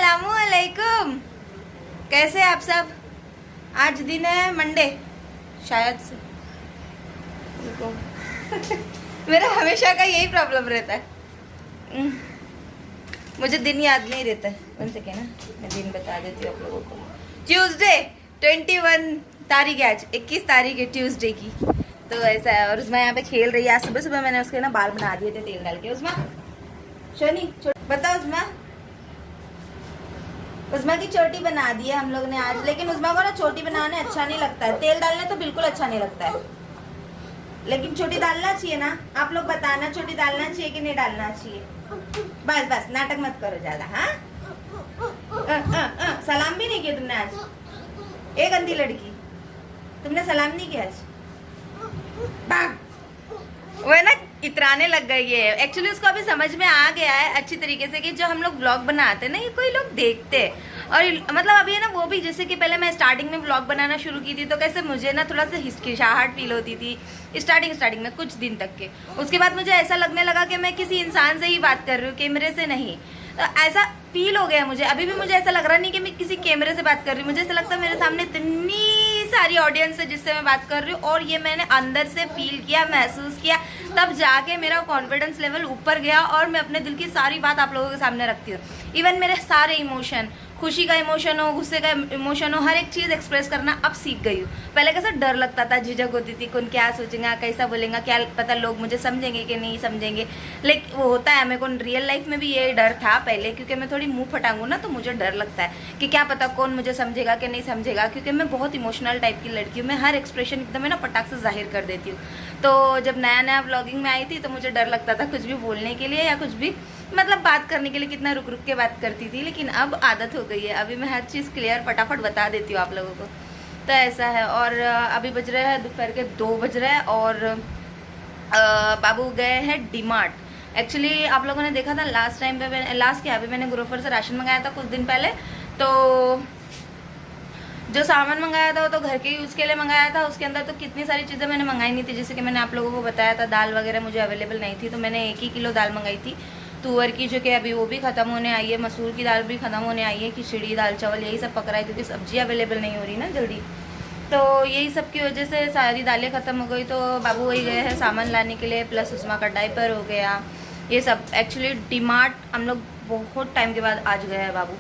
अस्सलामुअलैकुम। कैसे आप सब? आज दिन है मंडे शायद से। मेरा हमेशा का यही प्रॉब्लम रहता है, मुझे दिन याद नहीं रहता है। वन सेकेंड ना, मैं दिन बता देती हूँ आप लोगों को। ट्यूसडे 21 तारीख है, आज 21 तारीख है ट्यूसडे की। तो ऐसा है। और उसमें यहाँ पे खेल रही है। आज सुबह सुबह मैंने उसके ना बाल बना दिए थे तेल डाल के। उसमें शनी बताओ, उसमें की चोटी बना दी है हम लोग ने आज। लेकिन उसमें को ना चोटी बनाने अच्छा नहीं लगता है, तेल डालने तो बिल्कुल अच्छा नहीं लगता है। लेकिन चोटी डालना चाहिए ना, आप लोग बताना चोटी डालना चाहिए कि नहीं डालना चाहिए। बस बस नाटक मत करो ज्यादा। हाँ, सलाम भी नहीं किया तुमने आज। एक गंदी लड़की, तुमने सलाम नहीं किया आज। वो है ना इतराने लग गई है। एक्चुअली उसको अभी समझ में आ गया है अच्छी तरीके से कि जो हम लोग व्लॉग बनाते हैं ना, ये कोई लोग देखते हैं। और मतलब अभी है ना, वो भी जैसे कि पहले मैं स्टार्टिंग में व्लॉग बनाना शुरू की थी तो कैसे मुझे ना थोड़ा सा हिचकिचाहट फील होती थी स्टार्टिंग में कुछ दिन तक के। उसके बाद मुझे ऐसा लगने लगा कि मैं किसी इंसान से ही बात कर रही हूँ, कैमरे से नहीं। तो ऐसा फील हो गया मुझे। अभी भी मुझे ऐसा लग रहा नहीं कि मैं किसी कैमरे से बात कर रही हूँ। मुझे ऐसा लगता है मेरे सामने इतनी सारी ऑडियंस है जिससे मैं बात कर रही हूँ, और ये मैंने अंदर से फील किया, महसूस किया, तब जाके मेरा कॉन्फिडेंस लेवल ऊपर गया और मैं अपने दिल की सारी बात आप लोगों के सामने रखती हूँ। इवन मेरे सारे इमोशन, खुशी का इमोशन हो, गुस्से का इमोशन हो, हर एक चीज़ एक्सप्रेस करना अब सीख गई हूँ। पहले कैसा डर लगता था, झिझक होती थी, कौन क्या सोचेगा, कैसा बोलेगा, क्या पता लोग मुझे समझेंगे कि नहीं समझेंगे। लेकिन वो होता है, मेरे को रियल लाइफ में भी ये डर था पहले, क्योंकि मैं थोड़ी मुंह फटाऊंगी ना तो मुझे डर लगता है कि क्या पता कौन मुझे समझेगा कि नहीं समझेगा, क्योंकि मैं बहुत इमोशनल टाइप की लड़की हूँ। मैं हर एक्सप्रेशन एकदम है ना पटाख से जाहिर कर देती हूँ। तो जब नया नया व्लॉगिंग में आई थी तो मुझे डर लगता था कुछ भी बोलने के लिए या कुछ भी मतलब बात करने के लिए, कितना रुक रुक के बात करती थी। लेकिन अब आदत हो गई है, अभी मैं हर चीज़ क्लियर फटाफट बता देती हूँ आप लोगों को। तो ऐसा है। और अभी बज रहे हैं दोपहर के 2 बज रहे हैं और बाबू गए हैं डीमार्ट। एक्चुअली आप लोगों ने देखा था लास्ट टाइम पे, लास्ट क्या अभी मैंने ग्रोफर से राशन मंगाया था कुछ दिन पहले। तो जो सामान मंगाया था वो तो घर के यूज़ के लिए मंगाया था। उसके अंदर तो कितनी सारी चीज़ें मैंने मंगाई नहीं थी। जैसे कि मैंने आप लोगों को बताया था दाल वगैरह मुझे अवेलेबल नहीं थी, तो मैंने 1 किलो दाल मंगाई थी तुअर की, जो कि अभी वो भी ख़त्म होने आई है। मसूर की दाल भी ख़त्म होने आई है। खिचड़ी, दाल चावल यही सब पक रहा है क्योंकि सब्जी अवेलेबल नहीं हो रही ना जल्दी। तो यही सब की वजह से सारी दालें ख़त्म हो गई। तो बाबू वही गए हैं सामान लाने के लिए, प्लस उस्मा का डायपर हो गया, ये सब। एक्चुअली डीमार्ट हम लोग बहुत टाइम के बाद आज गए हैं। बाबू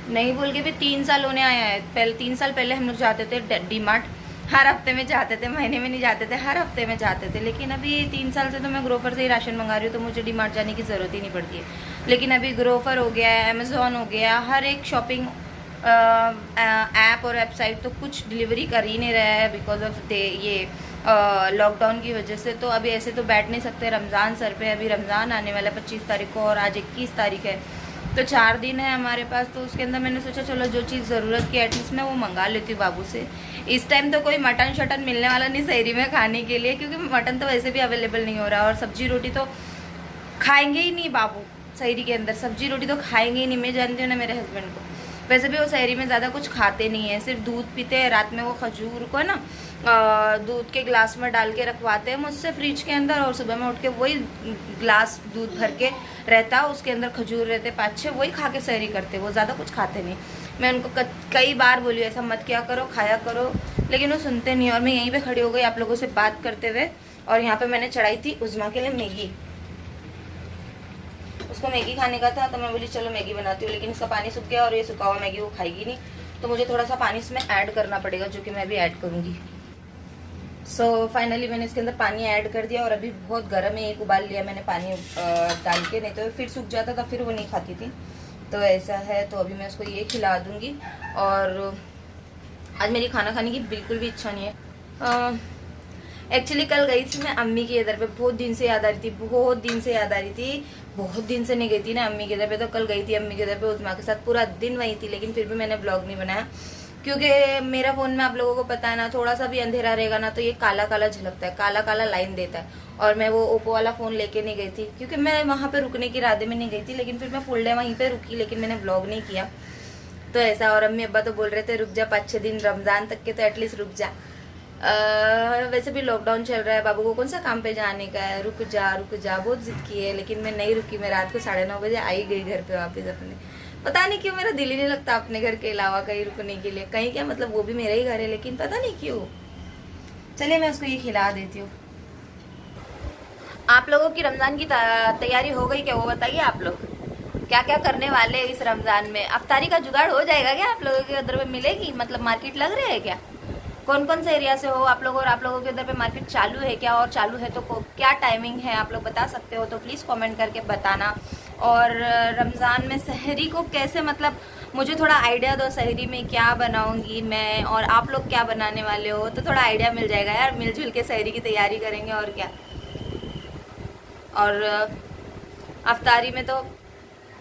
नहीं बोल के भी 3 साल होने आया है। पहले 3 साल पहले हम लोग जाते थे डीमार्ट, हर हफ्ते में जाते थे, महीने में नहीं जाते थे, हर हफ्ते में जाते थे। लेकिन अभी 3 साल से तो मैं ग्रोफर से ही राशन मंगा रही हूँ, तो मुझे डीमार्ट जाने की ज़रूरत ही नहीं पड़ती है। लेकिन अभी ग्रोफर हो गया, अमेज़ॉन हो गया, हर एक शॉपिंग ऐप और वेबसाइट तो कुछ डिलीवरी कर ही नहीं रहा है बिकॉज ऑफ ये लॉकडाउन की वजह से। तो अभी ऐसे तो बैठ नहीं सकते। रमज़ान सर पे, अभी रमज़ान आने वाला 25 तारीख को और आज 21 तारीख है, तो 4 दिन है हमारे पास। तो उसके अंदर मैंने सोचा चलो जो चीज़ ज़रूरत की एटलीस्ट मैं वो मंगा लेती हूँ बाबू से। इस टाइम तो कोई मटन शटन मिलने वाला नहीं सहरी में खाने के लिए, क्योंकि मटन तो वैसे भी अवेलेबल नहीं हो रहा। और सब्जी रोटी तो खाएंगे ही नहीं बाबू सहरी के अंदर, सब्जी रोटी तो खाएंगे ही नहीं। मैं जानती हूँ ना मेरे हस्बैंड को, वैसे भी वो सहरी में ज़्यादा कुछ खाते नहीं है, सिर्फ दूध पीते हैं। रात में वो खजूर को ना दूध के ग्लास में डाल के रखवाते हैं मुझसे फ्रिज के अंदर, और सुबह में उठ के वही ग्लास दूध भर के रहता है, उसके अंदर खजूर रहते 5-6, वही खा के सहरी करते। वो ज़्यादा कुछ खाते नहीं। मैं उनको कई बार बोली ऐसा मत क्या करो, खाया करो, लेकिन वो सुनते नहीं। और मैं यहीं पे खड़ी हो गई आप लोगों से बात करते हुए, और यहाँ पे मैंने चढ़ाई थी उज़्मा के लिए मैगी। उसको मैगी खाने का था तो मैं बोली चलो मैगी बनाती हूँ। लेकिन इसका पानी सूख गया और ये सूखा हुआ मैगी वो खाएगी नहीं, तो मुझे थोड़ा सा पानी इसमें ऐड करना पड़ेगा, जो कि मैं भी ऐड करूँगी। सो फाइनली मैंने इसके अंदर पानी ऐड कर दिया और अभी बहुत गर्म है। एक उबाल लिया मैंने पानी डाल के, नहीं तो फिर सूख जाता था, फिर वो नहीं खाती थी। तो ऐसा है। तो अभी मैं उसको ये खिला दूँगी। और आज मेरी खाना खाने की बिल्कुल भी इच्छा नहीं है। एक्चुअली कल गई थी मैं अम्मी के इधर पे, बहुत दिन से याद आ रही थी, बहुत दिन से याद आ रही थी। बहुत दिन से नहीं गई थी ना अम्मी के इधर पे, तो कल गई थी अम्मी के इधर पे उज़्मा के साथ, पूरा दिन वहीं थी। लेकिन फिर भी मैंने ब्लॉग नहीं बनाया क्योंकि मेरा फ़ोन में आप लोगों को पता है ना, थोड़ा सा भी अंधेरा रहेगा ना तो ये काला काला झलकता है, काला काला लाइन देता है। और मैं वो ओप्पो वाला फ़ोन लेके नहीं गई थी क्योंकि मैं वहाँ पे रुकने के इरादे में नहीं गई थी। लेकिन फिर मैं फुल डे वहीं पे रुकी, लेकिन मैंने ब्लॉग नहीं किया। तो ऐसा। और अम्मी अब्बा तो बोल रहे थे रुक जा 5-6 दिन रमज़ान तक के, तो एटलीस्ट रुक जा। वैसे भी लॉकडाउन चल रहा है, बाबू को कौन सा काम पे जाने का है, रुक जा बहुत जिद की है। लेकिन मैं नहीं रुकी, मैं रात को 9:30 बजे आई गई घर पे वापस अपने। पता नहीं क्यों मेरा दिल ही नहीं लगता अपने घर के अलावा कहीं रुकने के लिए। कहीं क्या मतलब, वो भी मेरा ही घर है, लेकिन पता नहीं क्यों। चलिए मैं उसको ये खिला देती हूँ। आप लोगों की रमजान की तैयारी हो गई क्या, वो बताइए। आप लोग क्या क्या करने वाले हैं इस रमजान में? अफ्तारी का जुगाड़ हो जाएगा क्या? आप लोगों के उधर पे मिलेगी, मतलब मार्केट लग रहा है क्या? कौन कौन से एरिया से हो आप लोग, और आप लोगों के उधर पे मार्केट चालू है क्या, और चालू है तो क्या टाइमिंग है, आप लोग बता सकते हो तो प्लीज़ कमेंट करके बताना। और रमज़ान में सहरी को कैसे, मतलब मुझे थोड़ा आइडिया दो, सहरी में क्या बनाऊंगी मैं और आप लोग क्या बनाने वाले हो, तो थोड़ा आइडिया मिल जाएगा यार। मिलजुल के सहरी की तैयारी करेंगे और क्या। और अफ्तारी में तो,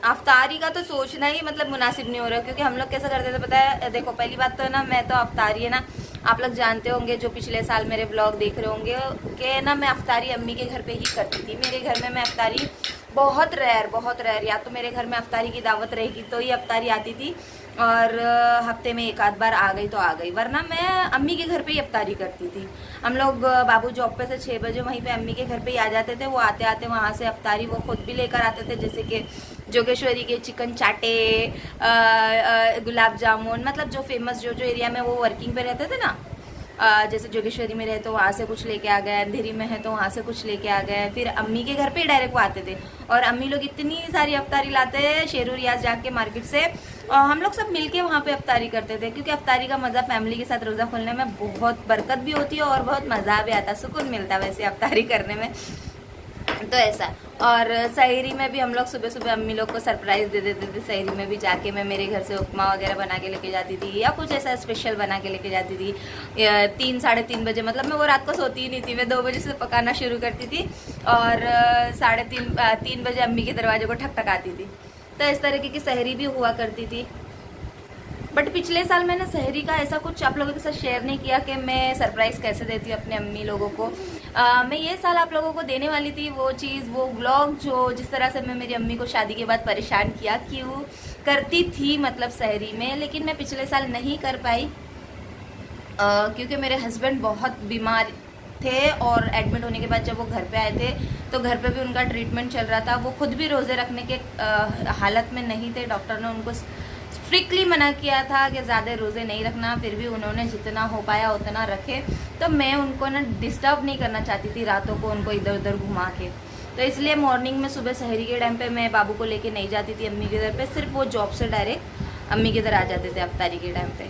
अफ्तारी का तो सोचना ही मतलब मुनासिब नहीं हो रहा, क्योंकि हम लोग कैसा करते थे पता है। देखो पहली बात तो है ना, मैं तो अफ्तारी है ना, आप लोग जानते होंगे जो पिछले साल मेरे ब्लॉग देख रहे होंगे कि ना मैं अफ्तारी अम्मी के घर पे ही करती थी। मेरे घर में मैं अफ्तारी बहुत रेयर, या तो मेरे घर में अफ्तारी की दावत रहेगी तो ही अफ्तारी आती थी, और हफ्ते में एक आध बार आ गई तो आ गई, वरना मैं अम्मी के घर पे ही अफ्तारी करती थी। हम लोग बाबू जॉब पे से 6 बजे वहीं पे अम्मी के घर पे ही आ जाते थे। वो आते आते वहाँ से अफ्तारी वो खुद भी लेकर आते थे, जैसे कि जोगेश्वरी के चिकन चाटे, गुलाब जामुन, मतलब जो फेमस जो एरिया में वो वर्किंग पे रहते थे ना, जैसे जोगेश्वरी में रहे तो वहाँ से कुछ लेके आ गए, अंधेरी में है तो वहाँ से कुछ लेके आ गए। फिर अम्मी के घर पे डायरेक्ट वो आते थे, और अम्मी लोग इतनी सारी अफ्तारी लाते हैं शेरू रियाज जाके मार्केट से, और हम लोग सब मिलके वहाँ पे अफ्तारी करते थे। क्योंकि अफ्तारी का मज़ा फैमिली के साथ रोज़ा खोलने में बहुत बरकत भी होती है और बहुत मज़ा भी आता है, सुकून मिलता है वैसे अफ्तारी करने में, तो ऐसा। और सहरी में भी हम लोग सुबह सुबह अम्मी लोग को सरप्राइज़ दे देते थे। सहरी में भी जाके मैं मेरे घर से उपमा वगैरह बना के लेके जाती थी, या कुछ ऐसा स्पेशल बना के लेके जाती थी। 3 साढ़े 3 बजे, मतलब मैं वो रात को सोती ही नहीं थी, मैं 2 बजे से पकाना शुरू करती थी, और 3 बजे अम्मी के दरवाजे को ठकठकाती थी। तो इस तरीके की सहरी भी हुआ करती थी। बट पिछले साल मैंने सहरी का ऐसा कुछ आप लोगों के साथ शेयर नहीं किया कि मैं सरप्राइज़ कैसे देती हूँ अपने अम्मी लोगों को। मैं ये साल आप लोगों को देने वाली थी वो चीज़, वो व्लॉग जो जिस तरह से मैं मेरी अम्मी को शादी के बाद परेशान किया क्यों करती थी, मतलब सहरी में, लेकिन मैं पिछले साल नहीं कर पाई क्योंकि मेरे हस्बैंड बहुत बीमार थे, और एडमिट होने के बाद जब वो घर पे आए थे तो घर पे भी उनका ट्रीटमेंट चल रहा था। वो खुद भी रोज़े रखने के हालत में नहीं थे। डॉक्टर ने उनको स्ट्रिक्टली मना किया था कि ज़्यादा रोज़े नहीं रखना, फिर भी उन्होंने जितना हो पाया उतना रखे। तो मैं उनको ना डिस्टर्ब नहीं करना चाहती थी रातों को उनको इधर उधर घुमा के, तो इसलिए मॉर्निंग में सुबह सहरी के टाइम पे मैं बाबू को लेके नहीं जाती थी अम्मी के घर पे, सिर्फ वो जॉब से डायरेक्ट अम्मी के इधर आ जाते थे अफ्तारी के टाइम पे।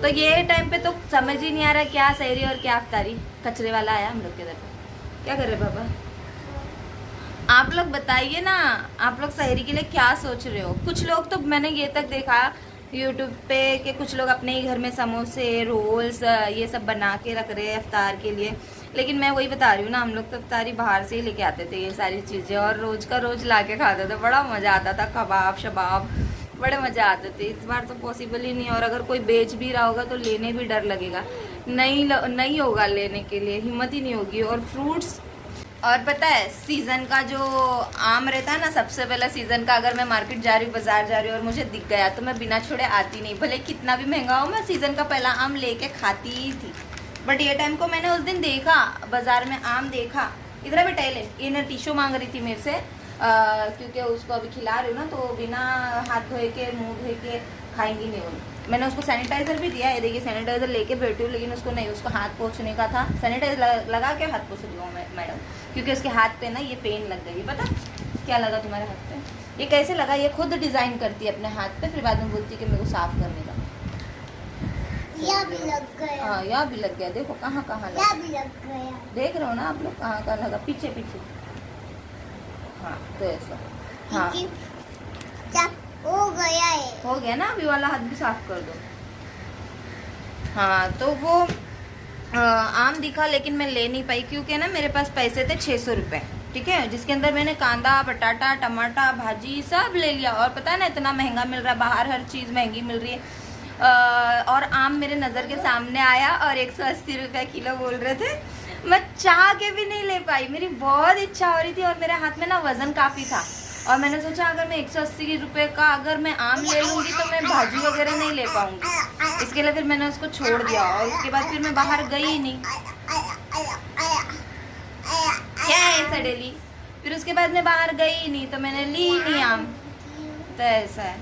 तो ये टाइम पे तो समझ ही नहीं आ रहा क्या सहरी और क्या अफ्तारी। कचरे वाला आया हम लोग के इधर पे, क्या कर रहे पापा? आप लोग बताइए ना, आप लोग सहरी के लिए क्या सोच रहे हो? कुछ लोग तो मैंने ये तक देखा यूट्यूब पे कि कुछ लोग अपने ही घर में समोसे, रोल्स ये सब बना के रख रहे हैं अफ्तार के लिए, लेकिन मैं वही बता रही हूँ ना, हम लोग तो अफ्तारी बाहर से ही लेके आते थे ये सारी चीज़ें, और रोज़ का रोज़ ला के खाते थे। बड़ा मज़ा आता था, कबाब शबाब बड़े मज़ा आते थे। इस बार तो पॉसिबल ही नहीं, और अगर कोई बेच भी रहा होगा तो लेने भी डर लगेगा, नहीं होगा लेने के लिए, हिम्मत ही नहीं होगी। और फ्रूट्स, और पता है सीज़न का जो आम रहता है ना, सबसे पहला सीज़न का, अगर मैं मार्केट जा रही हूँ, बाजार जा रही हूँ और मुझे दिख गया तो मैं बिना छोड़े आती नहीं, भले कितना भी महंगा हो, मैं सीज़न का पहला आम लेके खाती ही थी। बट ये टाइम को मैंने उस दिन देखा, बाजार में आम देखा, इधर बेटा ले, ये ना टिशू मांग रही थी मेरे से, क्योंकि उसको अभी खिला रही हूँ ना, तो बिना हाथ धोए के मुँह धोए के खाएंगी नहीं वो। मैंने उसको सैनिटाइज़र भी दिया है, देखिए सैनिटाइज़र लेके बैठी हूँ, लेकिन उसको नहीं, उसको हाथ पोंछने का था, सैनिटाइजर लगा के हाथ पोंछ रही हूँ मैडम, क्योंकि उसके हाथ पे ना ये पेन लग गई। पता क्या लगा तुम्हारे हाथ पे? ये कैसे लगा? ये खुद डिज़ाइन करती है अपने हाथ पे, फिर बाद में बोलती है कि मेरे को साफ करने का। यहाँ भी लग गया। हाँ यहाँ भी लग गया, देखो कहाँ कहाँ लगा, यहाँ भी लग गया। देख रहे हो ना आप लोग कहाँ कहाँ लगा, पीछे पीछे। हाँ तो ऐसा, हाँ हो गया है, हो गया ना, अभी वाला हाथ भी साफ कर दो। हाँ तो वो आम दिखा, लेकिन मैं ले नहीं पाई क्योंकि ना मेरे पास पैसे थे 600 रुपये, ठीक है, जिसके अंदर मैंने कांदा, बटाटा, टमाटा, भाजी सब ले लिया। और पता है ना इतना महंगा मिल रहा है बाहर, हर चीज़ महंगी मिल रही है। और आम मेरे नज़र के सामने आया और 180 रुपये किलो बोल रहे थे, मैं चाह के भी नहीं ले पाई, मेरी बहुत इच्छा हो रही थी, और मेरे हाथ में ना वज़न काफ़ी था, और मैंने सोचा अगर मैं 180 रुपये का अगर मैं आम ले लूँगी तो मैं भाजी वगैरह नहीं ले पाऊँगी, इसके लिए फिर मैंने उसको छोड़ दिया, और उसके बाद फिर मैं बाहर गई ही नहीं। क्या है ऐसा डेली? फिर उसके बाद मैं बाहर गई ही नहीं, तो मैंने ली नहीं आम। तो ऐसा है,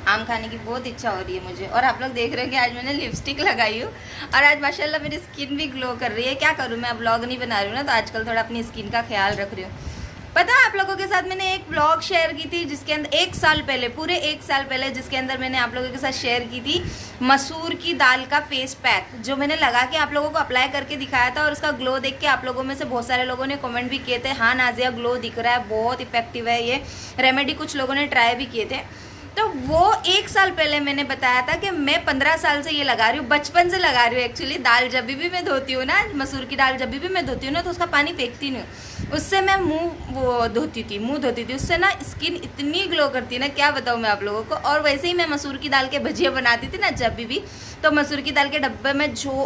आम खाने की बहुत इच्छा हो रही है मुझे। और आप लोग देख रहे हो कि आज मैंने लिपस्टिक लगाई हूँ और आज माशाल्लाह मेरी स्किन भी ग्लो कर रही है। क्या करूँ, मैं अब व्लॉग नहीं बना रही हूँ ना, तो आजकल थोड़ा अपनी स्किन का ख्याल रख रही हूँ। पता है आप लोगों के साथ मैंने एक व्लॉग शेयर की थी जिसके अंदर 1 साल पहले, पूरे 1 साल पहले, जिसके अंदर मैंने आप लोगों के साथ शेयर की थी मसूर की दाल का फेस पैक, जो मैंने लगा के आप लोगों को अप्लाई करके दिखाया था। और उसका ग्लो देख के आप लोगों में से बहुत सारे लोगों ने कमेंट भी किए थे, हाँ नाजिया ग्लो दिख रहा है, बहुत इफेक्टिव है ये रेमेडी। कुछ लोगों ने ट्राई भी किए थे। तो वो 1 साल पहले मैंने बताया था कि मैं 15 साल से ये लगा रही हूँ, बचपन से लगा रही हूँ। एक्चुअली दाल जब भी मैं धोती हूँ ना, मसूर की दाल जब भी मैं धोती हूँ ना, तो उसका पानी फेंकती नहीं हूँ, उससे मैं मुंह धोती थी। उससे ना स्किन इतनी ग्लो करती है ना, क्या बताऊँ मैं आप लोगों को। और वैसे ही मैं मसूर की दाल के भजिया बनाती थी ना जब भी, तो मसूर की दाल के डब्बे में जो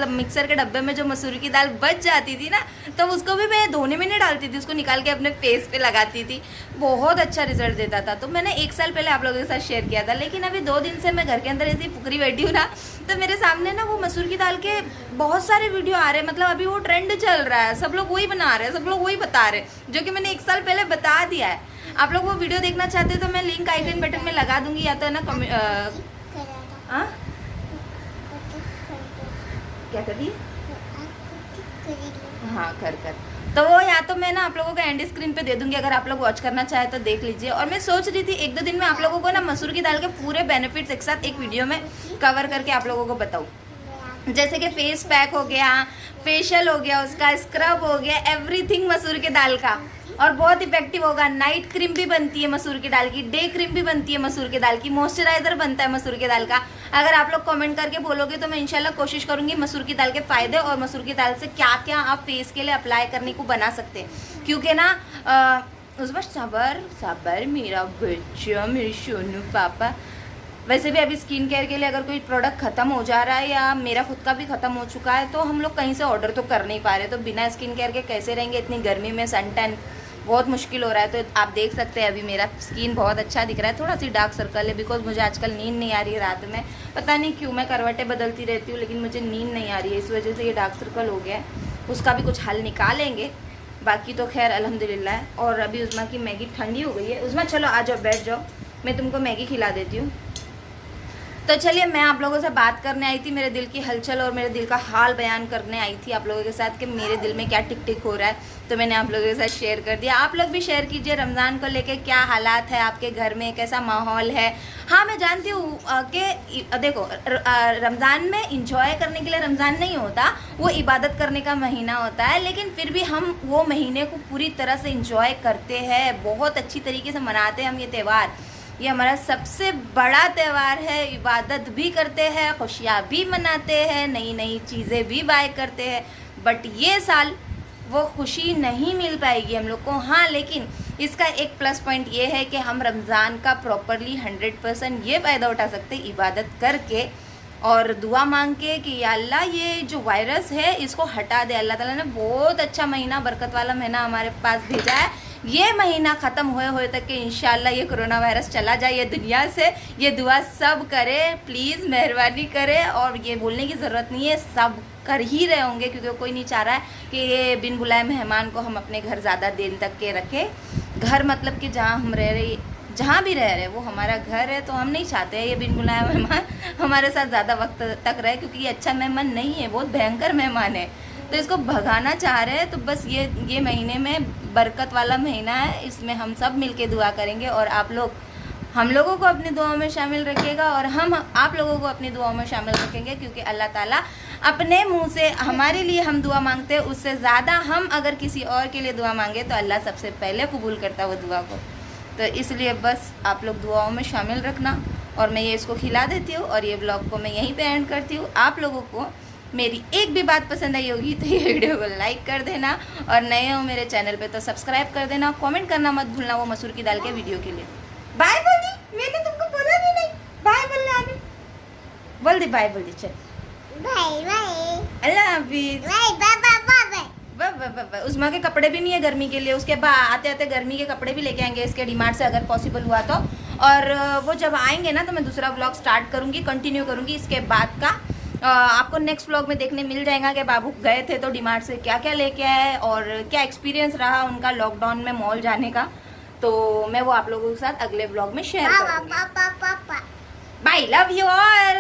मिक्सर के डब्बे में जो मसूर की दाल बच जाती थी ना, तो उसको भी मैं धोने में नहीं डालती थी, उसको निकाल के अपने फेस पे लगाती थी। बहुत अच्छा रिजल्ट देता था। तो मैंने 1 साल पहले आप लोगों के साथ शेयर किया था। लेकिन अभी 2 दिन से मैं घर के अंदर ऐसी फुकरी बैठी हूँ ना, तो मेरे सामने ना वो मसूर की दाल के बहुत सारे वीडियो आ रहे हैं। मतलब अभी वो ट्रेंड चल रहा है, सब लोग वही बना रहे हैं, सब लोग वही बता रहे हैं, जो कि मैंने 1 साल पहले बता दिया है। आप लोग वो वीडियो देखना चाहते हैं तो मैं लिंक आइकन बटन में लगा दूंगी, या तो ना क्या कर दी, हाँ कर तो वो या तो मैं ना आप लोगों को एंड स्क्रीन पे दे दूंगी, अगर आप लोग वॉच करना चाहे तो देख लीजिए। और मैं सोच रही थी 1-2 दिन में आप लोगों को ना मसूर की दाल के पूरे बेनिफिट्स एक साथ एक वीडियो में कवर करके आप लोगों को बताऊँ। जैसे कि फेस पैक हो गया, फेशियल हो गया, उसका स्क्रब हो गया, एवरीथिंग मसूर के दाल का, और बहुत इफेक्टिव होगा। नाइट क्रीम भी बनती है मसूर की दाल की, डे क्रीम भी बनती है मसूर की दाल की, मॉइस्चराइजर बनता है मसूर की दाल का। अगर आप लोग कमेंट करके बोलोगे तो मैं इंशाल्लाह कोशिश करूंगी मसूर की दाल के फायदे और मसूर की दाल से क्या क्या आप फेस के लिए अप्लाई करने को बना सकते हैं। क्योंकि ना उसमें सबर मेरा बच्चा, मेरे सोनू पापा। वैसे भी अभी स्किन केयर के लिए अगर कोई प्रोडक्ट ख़त्म हो जा रहा है या मेरा खुद का भी ख़त्म हो चुका है, तो हम लोग कहीं से ऑर्डर तो कर नहीं पा रहे। तो बिना स्किन केयर के कैसे रहेंगे इतनी गर्मी में, सन टैन बहुत मुश्किल हो रहा है। तो आप देख सकते हैं अभी मेरा स्किन बहुत अच्छा दिख रहा है। थोड़ा सी डार्क सर्कल है बिकॉज मुझे आजकल नींद नहीं आ रही है रात में, पता नहीं क्यों। मैं करवटें बदलती रहती हूँ लेकिन मुझे नींद नहीं आ रही है, इस वजह से ये डार्क सर्कल हो गया है। उसका भी कुछ हल निकालेंगे, बाकी तो खैर अल्हम्दुलिल्लाह। और अभी उस्मा की मैगी ठंडी हो गई है। उस्मा चलो आ जाओ, बैठ जाओ, मैं तुमको मैगी खिला देती हूँ। तो चलिए, मैं आप लोगों से बात करने आई थी, मेरे दिल की हलचल और मेरे दिल का हाल बयान करने आई थी आप लोगों के साथ कि मेरे दिल में क्या टिक टिक हो रहा है। तो मैंने आप लोगों के साथ शेयर कर दिया। आप लोग भी शेयर कीजिए रमज़ान को लेके क्या हालात है आपके घर में, कैसा माहौल है। हाँ मैं जानती हूँ कि देखो रमज़ान में इंजॉय करने के लिए रमज़ान नहीं होता, वो इबादत करने का महीना होता है। लेकिन फिर भी हम वो महीने को पूरी तरह से इंजॉय करते हैं, बहुत अच्छी तरीके से मनाते हैं हम ये त्यौहार। ये हमारा सबसे बड़ा त्यौहार है, इबादत भी करते हैं, खुशियाँ भी मनाते हैं, नई नई चीज़ें भी बाय करते हैं। बट ये साल वो खुशी नहीं मिल पाएगी हम लोग को। हाँ लेकिन इसका एक प्लस पॉइंट ये है कि हम रमज़ान का प्रॉपरली 100% ये फ़ायदा उठा सकते हैं इबादत करके और दुआ मांग के कि या अल्लाह ये जो वायरस है इसको हटा दे। अल्लाह ताला ने बहुत अच्छा महीना, बरकत वाला महीना हमारे पास भेजा है। ये महीना ख़त्म हुए तक के इंशाल्लाह ये कोरोना वायरस चला जाए ये दुनिया से। ये दुआ सब करे, प्लीज़ मेहरबानी करे। और ये बोलने की ज़रूरत नहीं है, सब कर ही रहे होंगे क्योंकि कोई नहीं चाह रहा है कि ये बिन बुलाए मेहमान को हम अपने घर ज़्यादा दिन तक के रखें। घर मतलब कि जहाँ हम रह रहे, जहाँ भी रह रहे वो हमारा घर है, तो हम नहीं चाहते हैं ये बिन बुलाए मेहमान हमारे साथ ज़्यादा वक्त तक रहे, क्योंकि ये अच्छा मेहमान नहीं है, बहुत भयंकर मेहमान है। तो इसको भगाना चाह रहे हैं। तो बस ये महीने में बरकत वाला महीना है, इसमें हम सब मिलके दुआ करेंगे और आप लोग हम लोगों को अपनी दुआओं में शामिल रखिएगा और हम आप लोगों को अपनी दुआओं में शामिल रखेंगे। क्योंकि अल्लाह ताला अपने मुंह से हमारे लिए हम दुआ मांगते हैं, उससे ज़्यादा हम अगर किसी और के लिए दुआ मांगे तो अल्लाह सबसे पहले कबूल करता है वो दुआ को। तो इसलिए बस आप लोग दुआओं में शामिल रखना। और मैं ये इसको खिला देती हूँ और ये ब्लॉग को मैं यहीं पे एंड करती हूँ। आप लोगों को मेरी एक भी बात पसंद आई होगी तो ये वीडियो को लाइक कर देना और नए हो मेरे चैनल पे तो सब्सक्राइब कर देना। कमेंट करना मत भूलना वो मसूर की दाल के वीडियो के लिए। बाय बोल दी, मैंने तुमको बोला भी नहीं बाय बोलना, अभी बोल दी बाय, बोल दी, चल बाय बाय, अल्लाह हाफिज, बाय बाय बाय। उस्मा के कपड़े भी नहीं है गर्मी के लिए, उसके बाद आते आते गर्मी के कपड़े भी लेके आएंगे इसके डीमार्ट से अगर पॉसिबल हुआ तो। और वो जब आएंगे ना तो मैं दूसरा व्लॉग स्टार्ट करूँगी, कंटिन्यू करूँगी इसके बाद का। आपको नेक्स्ट व्लॉग में देखने मिल जाएगा कि बाबू गए थे तो डीमार्ट से क्या क्या लेके आए और क्या एक्सपीरियंस रहा उनका लॉकडाउन में मॉल जाने का। तो मैं वो आप लोगों के साथ अगले ब्लॉग में शेयर पापा करूंगी। पापा पापा बाय, लव यू ऑल।